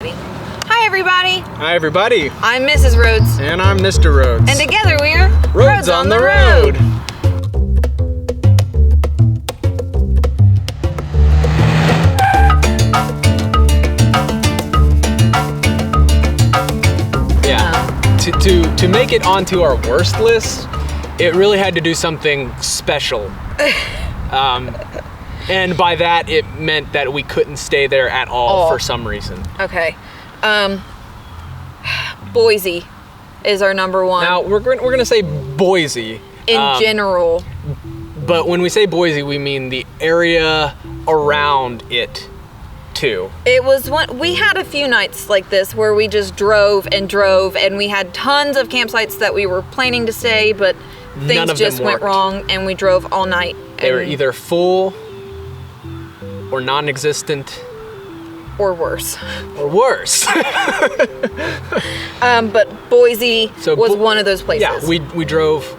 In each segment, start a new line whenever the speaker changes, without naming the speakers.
Hi everybody!
Hi everybody!
I'm Mrs. Rhodes.
And I'm Mr. Rhodes.
And together we're
Rhodes on the Road! Yeah. To make it onto our worst list, it really had to do something special. And by that, it meant that we couldn't stay there at all for some reason.
Okay. Boise is our number one.
Now, we're going to say Boise.
In general.
But when we say Boise, we mean the area around it, too.
It was we had a few nights like this where we just drove, and we had tons of campsites that we were planning to stay, but things just went wrong, and we drove all night.
They were either full or non-existent.
Or worse.
Or worse.
But Boise was one of those places.
Yeah, we drove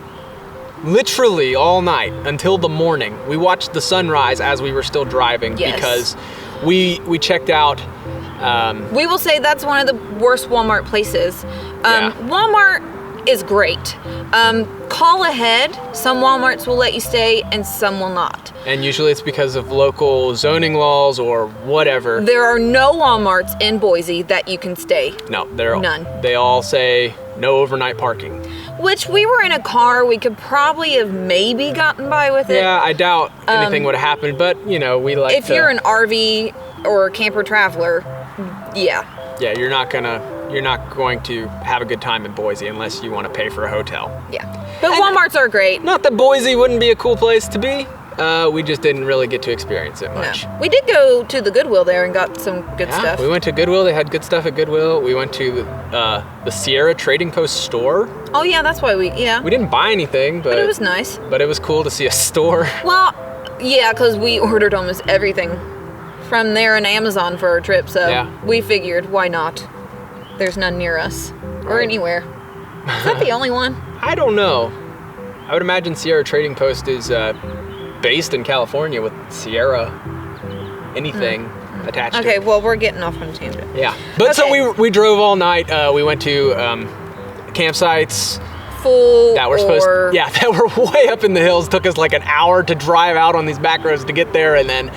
literally all night until the morning. We watched the sunrise as we were still driving because we checked out.
We will say that's one of the worst Walmart places. Walmart is great. Call ahead. Some Walmarts will let you stay and some will not.
And usually it's because of local zoning laws or whatever.
There are no Walmarts in Boise that you can stay.
No, they're
none.
They all say no overnight parking.
Which we were in a car, we could probably have maybe gotten by with it.
Yeah, I doubt anything would have happened, but we like
if you're an RV or a camper traveler, yeah.
Yeah, you're not going to have a good time in Boise unless you want to pay for a hotel.
Yeah. But Walmarts are great.
Not that Boise wouldn't be a cool place to be. We just didn't really get to experience it much.
No. We did go to the Goodwill there and got some good stuff.
We went to Goodwill. They had good stuff at Goodwill. We went to the Sierra Trading Post store.
Oh yeah, that's why we
didn't buy anything, but
it was nice.
But it was cool to see a store.
Well, yeah, because we ordered almost everything from there and Amazon for our trip, so we figured, why not? There's none near us or anywhere. Is that the only one?
I don't know. I would imagine Sierra Trading Post is based in California with Sierra anything attached to it.
Okay, well, we're getting off on a tangent.
Yeah. But so we drove all night. We went to campsites.
Full
that were way up in the hills. Took us like an hour to drive out on these back roads to get there, and then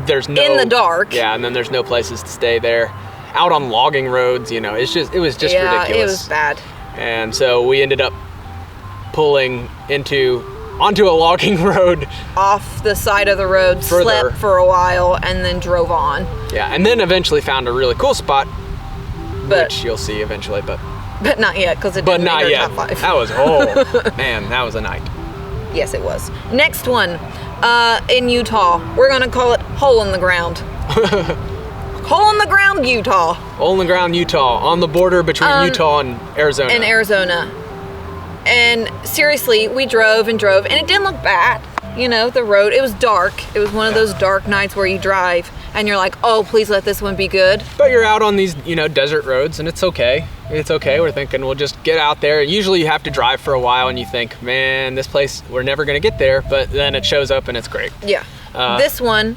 there's no...
In the dark.
Yeah, and then there's no places to stay there. Out on logging roads, it was just ridiculous.
Yeah, it was bad.
And so we ended up pulling onto a logging road.
Off the side of the road, slept for a while, and then drove on. Yeah,
and then eventually found a really cool spot, which you'll see eventually, but
not yet, because it didn't make our top 5.
That was, man, that was a night.
Yes, it was. Next one, in Utah. We're going to call it Hole in the Ground. Hole in the Ground, Utah.
Hole in the Ground, Utah, on the border between Utah and Arizona. And seriously, we drove, and it didn't look bad. The road, it was dark. It was one of those dark nights where you drive, and you're like, oh, please let this one be good. But you're out on these, desert roads, and it's okay. It's okay. We're thinking we'll just get out there. Usually you have to drive for a while, and you think, man, this place, we're never going to get there. But then it shows up, and it's great.
Yeah. This one,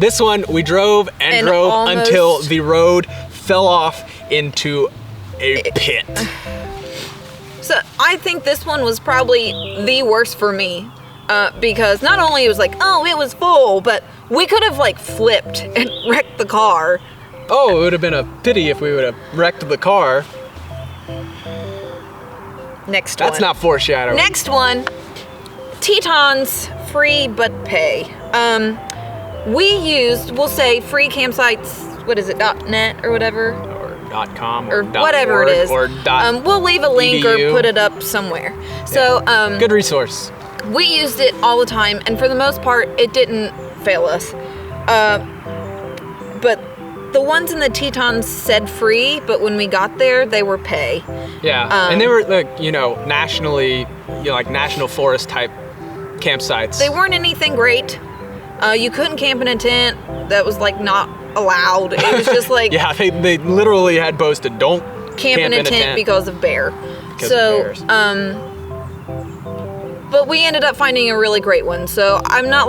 we drove and drove until the road fell off into a pit.
So I think this one was probably the worst for me, because not only it was like, oh, it was full, but we could have flipped and wrecked the car.
Oh, it would have been a pity if we would have wrecked the car.
Next one.
That's not foreshadowing.
Next one, TETONS, free but pay. We'll say free campsites, what is it, .net or whatever?
Or .com
or whatever it is.
Or
we'll leave a link
edu.
or put it up somewhere. So
good resource.
We used it all the time, and for the most part, it didn't fail us. But the ones in the TETONS said free, but when we got there, they were pay.
Yeah, and they were nationally, national forest type campsites.
They weren't anything great. You couldn't camp in a tent. That was not allowed. It was just
yeah, they literally had posted, don't
camp in a tent because of bear. But we ended up finding a really great one. So I'm not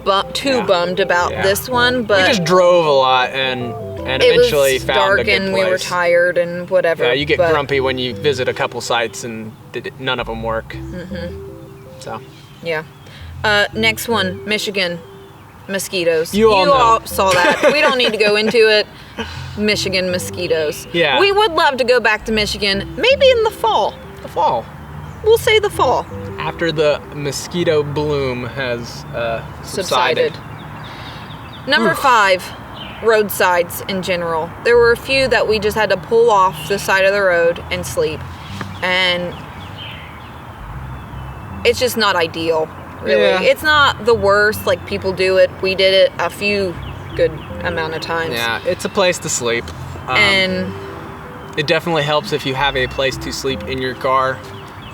bummed about this one, but
we just drove a lot and eventually found
dark
a good
and
place.
we were tired and whatever.
Yeah, you get grumpy when you visit a couple sites and none of them work. So.
Yeah. Next one, Michigan. Mosquitoes.
You all
saw that. We don't need to go into it. Michigan mosquitoes.
Yeah.
We would love to go back to Michigan, maybe in the fall.
The fall.
We'll say the fall.
After the mosquito bloom has subsided.
Number 5, roadsides in general. There were a few that we just had to pull off the side of the road and sleep. And it's just not ideal. Really. Yeah. It's not the worst, like people do it. We did it a few good amount of times.
Yeah, it's a place to sleep.
And
it definitely helps if you have a place to sleep in your car.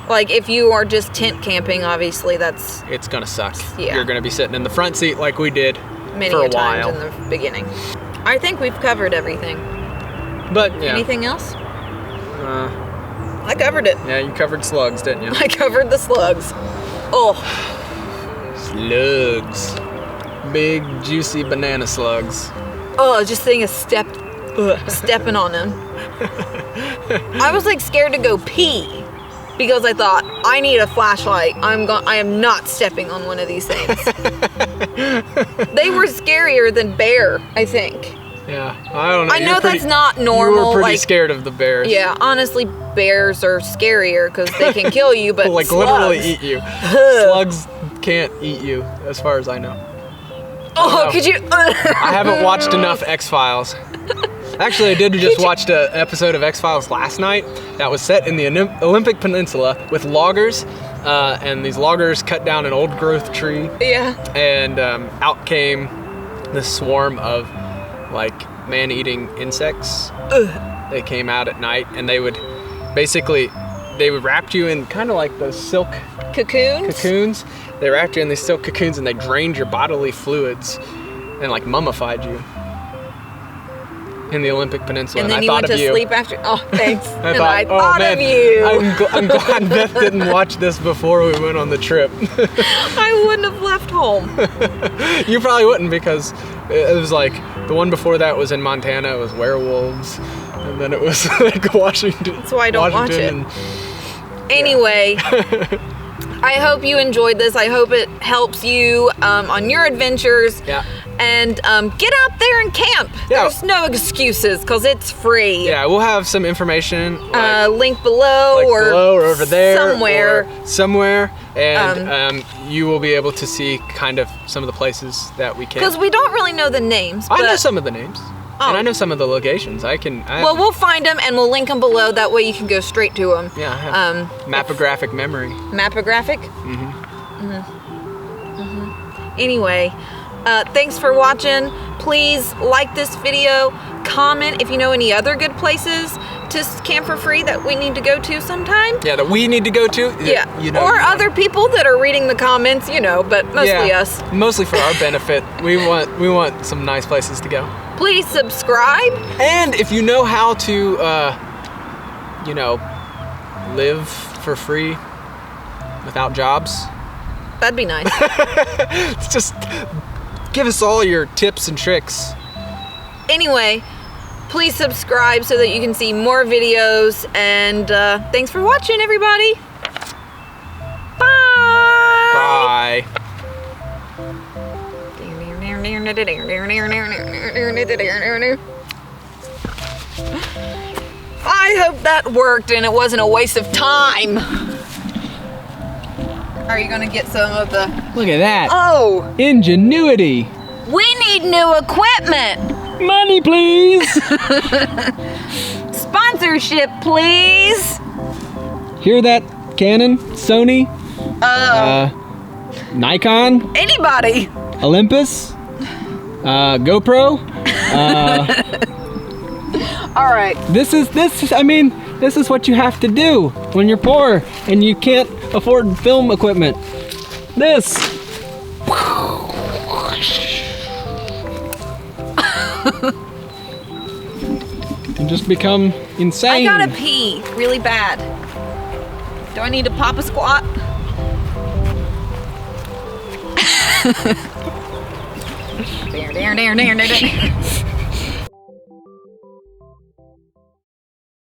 Like if you are just tent camping, obviously it's
gonna suck.
Yeah.
You're gonna be sitting in the front seat like we did
many
for a
times
while.
in the beginning. I think we've covered everything.
But yeah.
Anything else? I covered it.
Yeah, you covered slugs, didn't you?
I covered the slugs. Oh.
Slugs. Big, juicy banana slugs.
Oh, just seeing stepping on them. I was like scared to go pee because I thought, I need a flashlight. I am not stepping on one of these things. They were scarier than bear, I think.
Yeah, I don't know.
I know that's not normal.
You were pretty scared of the bears.
Yeah, honestly, bears are scarier because they can kill you, but
like
slugs,
literally eat you. Slugs can't eat you, as far as I know.
Oh, could you?
I haven't watched enough X-Files. Actually, I did just watch an episode of X-Files last night that was set in the Olympic Peninsula with loggers, and these loggers cut down an old growth tree.
Yeah.
And out came this swarm of like man-eating insects. They came out at night, and they would wrap you in kind of like those silk cocoons. They wrapped you in these silk cocoons, and they drained your bodily fluids and like mummified you in the Olympic Peninsula.
And then
I
you went to sleep after. Oh, thanks. I thought of you.
I'm glad Beth didn't watch this before we went on the trip.
I wouldn't have left home.
You probably wouldn't, because it was like the one before that was in Montana. It was werewolves, and then it was like Washington.
That's why I don't watch it. Anyway. I hope you enjoyed this. I hope it helps you on your adventures.
Yeah.
And get out there and camp.
Yeah.
There's no excuses because it's free.
Yeah, we'll have some information.
Link below,
or over there.
Somewhere.
And you will be able to see kind of some of the places that we can.
Because we don't really know the names.
I know some of the names. And I know some of the locations. Well, we'll find them and we'll link them below. That way you can go straight to them. Yeah, I have mapographic memory.
Mapographic? Anyway, thanks for watching. Please like this video. Comment if you know any other good places to camp for free that we need to go to sometime.
Yeah, that we need to go to.
Yeah, or other people that are reading the comments, but mostly us.
Mostly for our benefit. We want some nice places to go.
Please subscribe.
And if you know how to, live for free without jobs,
that'd be nice.
Just give us all your tips and tricks.
Anyway, please subscribe so that you can see more videos. And thanks for watching, everybody. Bye.
Bye.
I hope that worked and it wasn't a waste of time. Are you gonna get some of the...
Look at that.
Oh.
Ingenuity.
We need new equipment.
Money, please.
Sponsorship, please.
Hear that, Canon, Sony, Nikon,
anybody,
Olympus, GoPro.
All right.
This is what you have to do when you're poor and you can't afford film equipment. This. You just become insane.
I gotta pee really bad. Do I need to pop a squat?